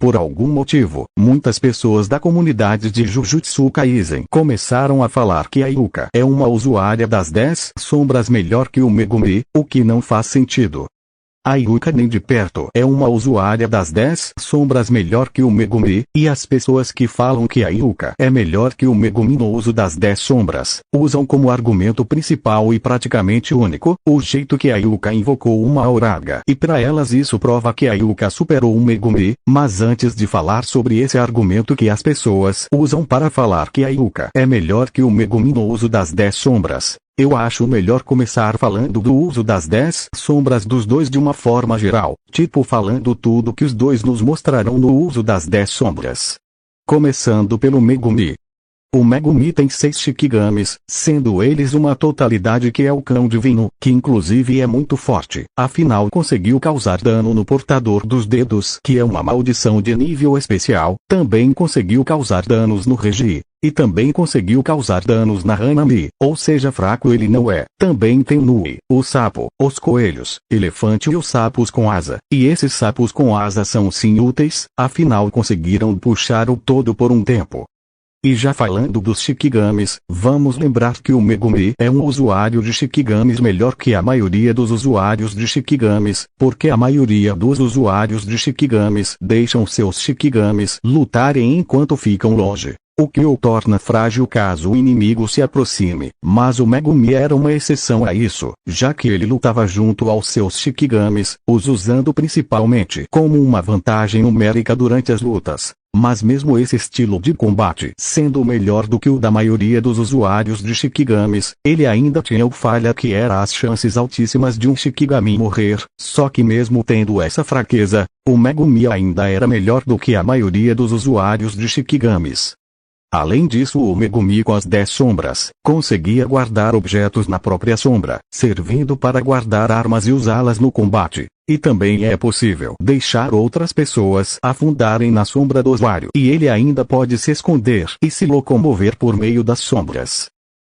Por algum motivo, muitas pessoas da comunidade de Jujutsu Kaisen começaram a falar que a Yuka é uma usuária das 10 sombras melhor que o Megumi, o que não faz sentido. A Yuka nem de perto é uma usuária das 10 sombras melhor que o Megumi, e as pessoas que falam que a Yuka é melhor que o Megumi no uso das 10 sombras, usam como argumento principal e praticamente único, o jeito que a Yuka invocou uma Auraga. E para elas isso prova que a Yuka superou o Megumi, mas antes de falar sobre esse argumento que as pessoas usam para falar que a Yuka é melhor que o Megumi no uso das 10 sombras, eu acho melhor começar falando do uso das 10 sombras dos dois de uma forma geral, tipo falando tudo que os dois nos mostrarão no uso das 10 sombras. Começando pelo Megumi. O Megumi tem 6 Shikigamis, sendo eles uma totalidade que é o cão divino, que inclusive é muito forte, afinal conseguiu causar dano no portador dos dedos, que é uma maldição de nível especial, também conseguiu causar danos no Reiji. E também conseguiu causar danos na Hanami, ou seja fraco ele não é. Também tem Nui, o sapo, os coelhos, elefante e os sapos com asa. E esses sapos com asa são sim úteis, afinal conseguiram puxar o todo por um tempo. E já falando dos Shikigamis, vamos lembrar que o Megumi é um usuário de Shikigamis melhor que a maioria dos usuários de Shikigamis, porque a maioria dos usuários de Shikigamis deixam seus Shikigamis lutarem enquanto ficam longe, o que o torna frágil caso o inimigo se aproxime. Mas o Megumi era uma exceção a isso, já que ele lutava junto aos seus Shikigamis, os usando principalmente como uma vantagem numérica durante as lutas. Mas mesmo esse estilo de combate sendo melhor do que o da maioria dos usuários de Shikigamis, ele ainda tinha o falha que era as chances altíssimas de um Shikigami morrer, só que mesmo tendo essa fraqueza, o Megumi ainda era melhor do que a maioria dos usuários de Shikigamis. Além disso o Megumi com as 10 sombras, conseguia guardar objetos na própria sombra, servindo para guardar armas e usá-las no combate. E também é possível deixar outras pessoas afundarem na sombra do usuário. E ele ainda pode se esconder e se locomover por meio das sombras.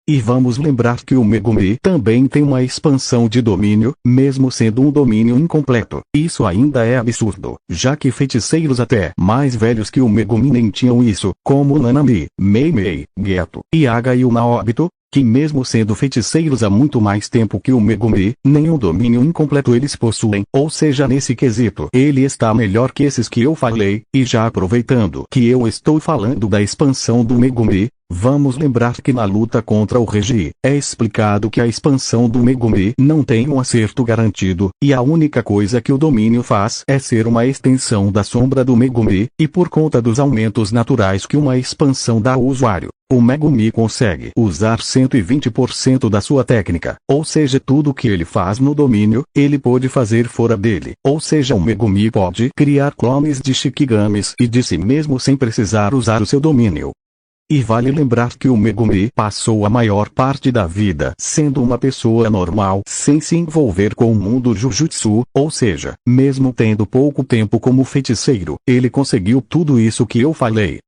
E vamos lembrar que o Megumi também tem uma expansão de domínio, mesmo sendo um domínio incompleto. Isso ainda é absurdo, já que feiticeiros até mais velhos que o Megumi nem tinham isso, como Nanami, Meimei, Geto, Yaga e o Naobito, que mesmo sendo feiticeiros há muito mais tempo que o Megumi, nenhum domínio incompleto eles possuem, ou seja nesse quesito ele está melhor que esses que eu falei. E já aproveitando que eu estou falando da expansão do Megumi, vamos lembrar que na luta contra o Reiji, é explicado que a expansão do Megumi não tem um acerto garantido, e a única coisa que o domínio faz é ser uma extensão da sombra do Megumi, e por conta dos aumentos naturais que uma expansão dá ao usuário, o Megumi consegue usar 120% da sua técnica, ou seja tudo que ele faz no domínio, ele pode fazer fora dele, ou seja o Megumi pode criar clones de Shikigamis e de si mesmo sem precisar usar o seu domínio. E vale lembrar que o Megumi passou a maior parte da vida sendo uma pessoa normal sem se envolver com o mundo Jujutsu, ou seja, mesmo tendo pouco tempo como feiticeiro, ele conseguiu tudo isso que eu falei.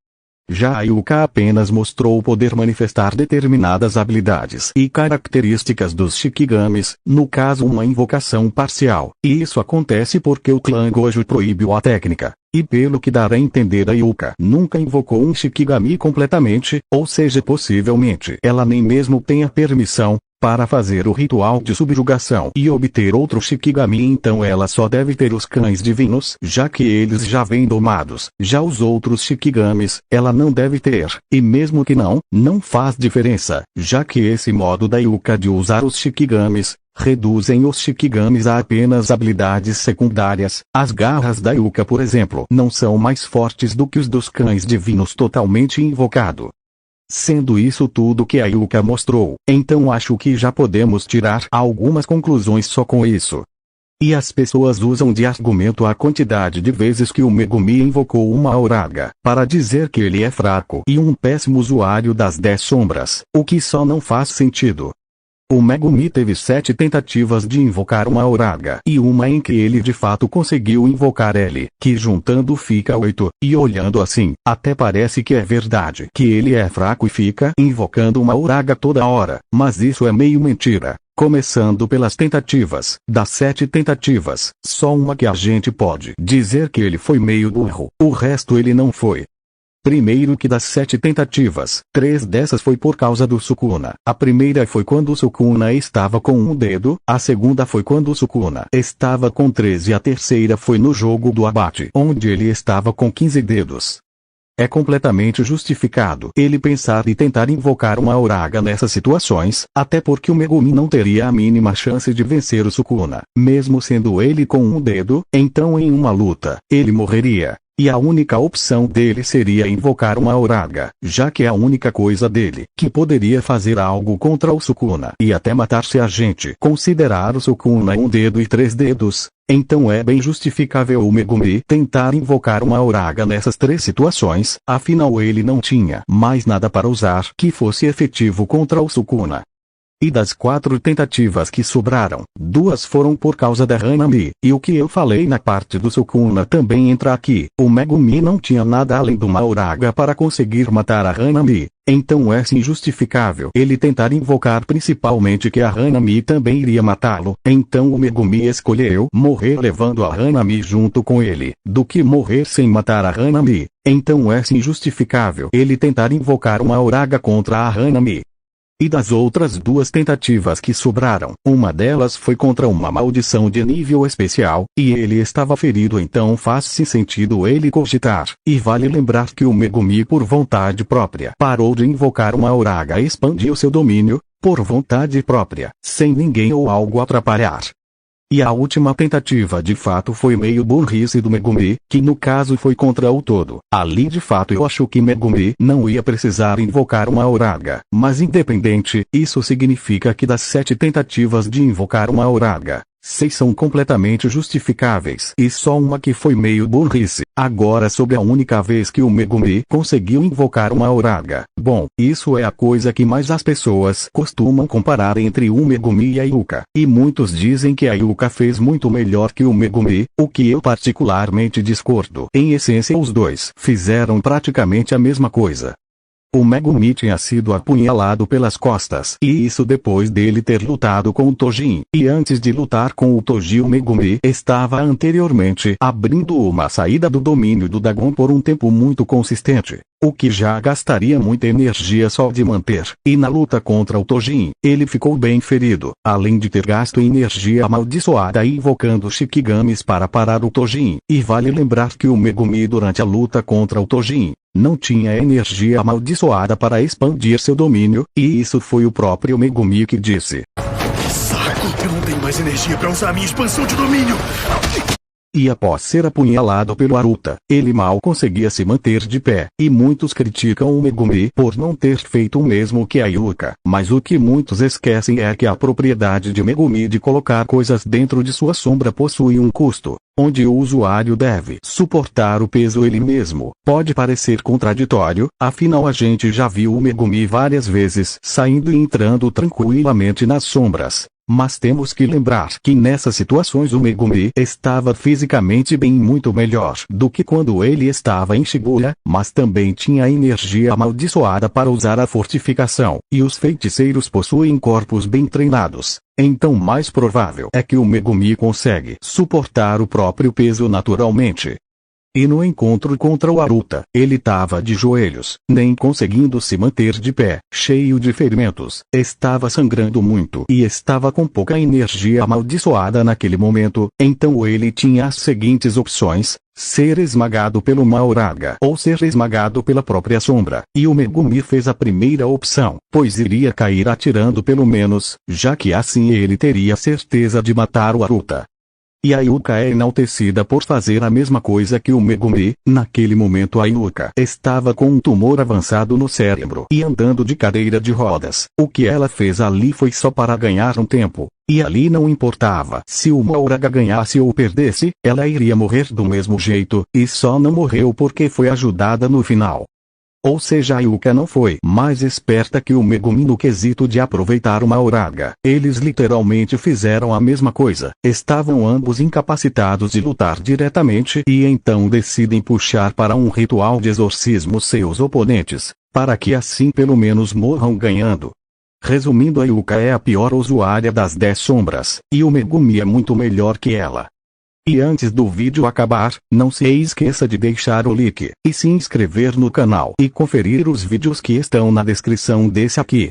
Já a Yuka apenas mostrou poder manifestar determinadas habilidades e características dos Shikigamis, no caso uma invocação parcial, e isso acontece porque o clã Gojo proibiu a técnica. E pelo que dá a entender a Yuka nunca invocou um Shikigami completamente, ou seja possivelmente ela nem mesmo tenha permissão para fazer o ritual de subjugação e obter outro Shikigami, então ela só deve ter os cães divinos, já que eles já vêm domados. Já os outros Shikigamis, ela não deve ter, e mesmo que não faz diferença, já que esse modo da Yuka de usar os Shikigamis reduzem os Shikigamis a apenas habilidades secundárias. As garras da Yuka, por exemplo, não são mais fortes do que os dos cães divinos totalmente invocado. Sendo isso tudo que a Yuka mostrou, então acho que já podemos tirar algumas conclusões só com isso. E as pessoas usam de argumento a quantidade de vezes que o Megumi invocou uma Auraga, para dizer que ele é fraco e um péssimo usuário das 10 sombras, o que só não faz sentido. O Megumi teve 7 tentativas de invocar uma Auraga e uma em que ele de fato conseguiu invocar ele, que juntando fica 8, e olhando assim, até parece que é verdade que ele é fraco e fica invocando uma Auraga toda hora, mas isso é meio mentira. Começando pelas tentativas. Das 7 tentativas, só uma que a gente pode dizer que ele foi meio burro. O resto ele não foi. Primeiro que das 7 tentativas, 3 dessas foi por causa do Sukuna. A primeira foi quando o Sukuna estava com um dedo, a segunda foi quando o Sukuna estava com 13 e a terceira foi no jogo do abate, onde ele estava com 15 dedos. É completamente justificado ele pensar e tentar invocar uma Uraga nessas situações, até porque o Megumi não teria a mínima chance de vencer o Sukuna, mesmo sendo ele com um dedo, então em uma luta, ele morreria. E a única opção dele seria invocar uma Uraga, já que é a única coisa dele que poderia fazer algo contra o Sukuna e até matar se a gente considerar o Sukuna um dedo e 3 dedos. Então é bem justificável o Megumi tentar invocar uma Uraga nessas 3 situações, afinal ele não tinha mais nada para usar que fosse efetivo contra o Sukuna. E das 4 tentativas que sobraram, 2 foram por causa da Hanami, e o que eu falei na parte do Sukuna também entra aqui. O Megumi não tinha nada além do Uraga para conseguir matar a Hanami, então é sim justificável ele tentar invocar principalmente que a Hanami também iria matá-lo, então o Megumi escolheu morrer levando a Hanami junto com ele, do que morrer sem matar a Hanami, então é sim justificável ele tentar invocar uma Uraga contra a Hanami. E das outras 2 tentativas que sobraram, uma delas foi contra uma maldição de nível especial, e ele estava ferido, então faz-se sentido ele cogitar. E vale lembrar que o Megumi por vontade própria parou de invocar uma Uraga e expandiu seu domínio, por vontade própria, sem ninguém ou algo atrapalhar. E a última tentativa de fato foi meio burrice do Megumi, que no caso foi contra o todo. Ali de fato eu acho que Megumi não ia precisar invocar uma Uraga, mas independente, isso significa que das 7 tentativas de invocar uma Uraga, 6 são completamente justificáveis e só uma que foi meio burrice. Agora sobre a única vez que o Megumi conseguiu invocar uma Uraga. Bom, isso é a coisa que mais as pessoas costumam comparar entre o Megumi e a Yuka. E muitos dizem que a Yuka fez muito melhor que o Megumi, o que eu particularmente discordo. Em essência os dois fizeram praticamente a mesma coisa. O Megumi tinha sido apunhalado pelas costas, e isso depois dele ter lutado com o Tojin. E antes de lutar com o Toji, o Megumi estava anteriormente abrindo uma saída do domínio do Dagon por um tempo muito consistente, o que já gastaria muita energia só de manter. E na luta contra o Tojin, ele ficou bem ferido, além de ter gasto energia amaldiçoada invocando Shikigamis para parar o Tojin. E vale lembrar que o Megumi durante a luta contra o Tojin não tinha energia amaldiçoada para expandir seu domínio, e isso foi o próprio Megumi que disse: Saco, eu não tenho mais energia para usar a minha expansão de domínio. E após ser apunhalado pelo Aruta, ele mal conseguia se manter de pé, e muitos criticam o Megumi por não ter feito o mesmo que a Yuka. Mas o que muitos esquecem é que a propriedade de Megumi de colocar coisas dentro de sua sombra possui um custo, onde o usuário deve suportar o peso ele mesmo. Pode parecer contraditório, afinal a gente já viu o Megumi várias vezes saindo e entrando tranquilamente nas sombras. Mas temos que lembrar que nessas situações o Megumi estava fisicamente bem muito melhor do que quando ele estava em Shibuya, mas também tinha energia amaldiçoada para usar a fortificação, e os feiticeiros possuem corpos bem treinados. Então mais provável é que o Megumi consegue suportar o próprio peso naturalmente. E no encontro contra o Aruta, ele estava de joelhos, nem conseguindo se manter de pé, cheio de ferimentos, estava sangrando muito e estava com pouca energia amaldiçoada naquele momento, então ele tinha as seguintes opções: ser esmagado pelo Uraga ou ser esmagado pela própria sombra. E o Megumi fez a primeira opção, pois iria cair atirando pelo menos, já que assim ele teria certeza de matar o Aruta. E a Yuka é enaltecida por fazer a mesma coisa que o Megumi. Naquele momento a Yuka estava com um tumor avançado no cérebro e andando de cadeira de rodas. O que ela fez ali foi só para ganhar um tempo. E ali não importava se o Uraga ganhasse ou perdesse, ela iria morrer do mesmo jeito, e só não morreu porque foi ajudada no final. Ou seja, a Yuka não foi mais esperta que o Megumi no quesito de aproveitar uma Uraga. Eles literalmente fizeram a mesma coisa. Estavam ambos incapacitados de lutar diretamente e então decidem puxar para um ritual de exorcismo seus oponentes, para que assim pelo menos morram ganhando. Resumindo, a Yuka é a pior usuária das 10 sombras, e o Megumi é muito melhor que ela. E antes do vídeo acabar, não se esqueça de deixar o like, e se inscrever no canal e conferir os vídeos que estão na descrição desse aqui.